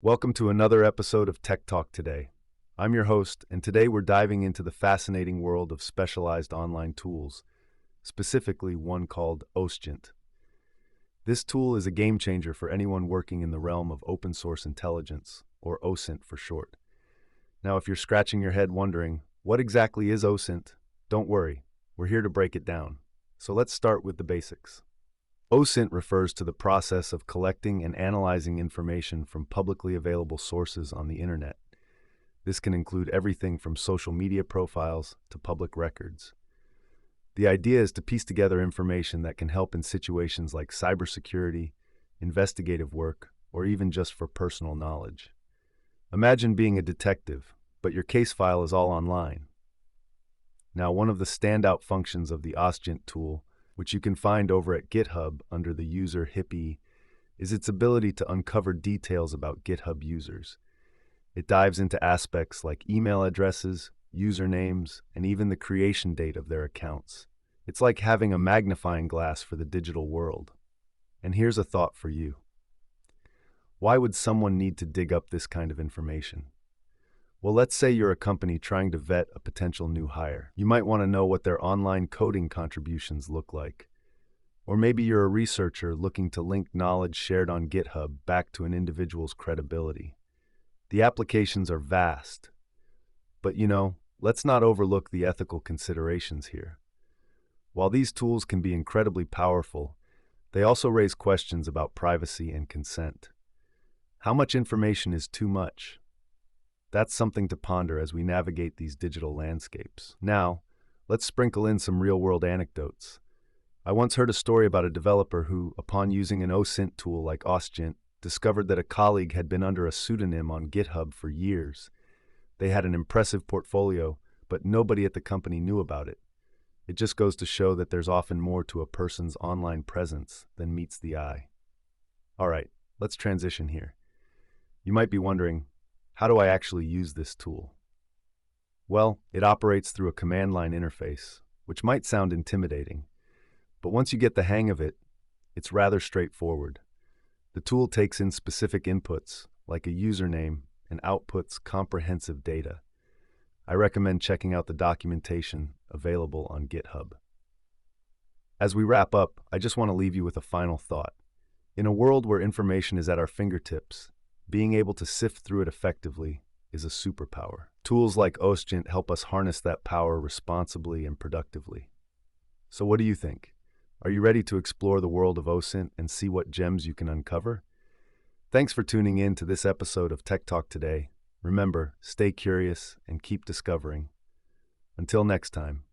Welcome to another episode of Tech Talk Today. I'm your host, and today we're diving into the fascinating world of specialized online tools, specifically one called OSGint. This tool is a game changer for anyone working in the realm of open source intelligence, or OSINT for short. Now, if you're scratching your head wondering, what exactly is OSINT? Don't worry, we're here to break it down. So let's start with the basics. OSINT refers to the process of collecting and analyzing information from publicly available sources on the internet. This can include everything from social media profiles to public records. The idea is to piece together information that can help in situations like cybersecurity, investigative work, or even just for personal knowledge. Imagine being a detective, but your case file is all online. Now, one of the standout functions of the osgint tool, which you can find over at GitHub under the user hippiiee, is its ability to uncover details about GitHub users. It dives into aspects like email addresses, usernames, and even the creation date of their accounts. It's like having a magnifying glass for the digital world. And here's a thought for you. Why would someone need to dig up this kind of information? Well, let's say you're a company trying to vet a potential new hire. You might want to know what their online coding contributions look like. Or maybe you're a researcher looking to link knowledge shared on GitHub back to an individual's credibility. The applications are vast. But let's not overlook the ethical considerations here. While these tools can be incredibly powerful, they also raise questions about privacy and consent. How much information is too much? That's something to ponder as we navigate these digital landscapes. Now, let's sprinkle in some real-world anecdotes. I once heard a story about a developer who, upon using an OSINT tool like osgint, discovered that a colleague had been under a pseudonym on GitHub for years. They had an impressive portfolio, but nobody at the company knew about it. It just goes to show that there's often more to a person's online presence than meets the eye. All right, let's transition here. You might be wondering, how do I actually use this tool? Well, it operates through a command line interface, which might sound intimidating, but once you get the hang of it, it's rather straightforward. The tool takes in specific inputs, like a username, and outputs comprehensive data. I recommend checking out the documentation available on GitHub. As we wrap up, I just want to leave you with a final thought. In a world where information is at our fingertips, being able to sift through it effectively is a superpower. Tools like osgint help us harness that power responsibly and productively. So what do you think? Are you ready to explore the world of OSINT and see what gems you can uncover? Thanks for tuning in to this episode of Tech Talk Today. Remember, stay curious and keep discovering. Until next time.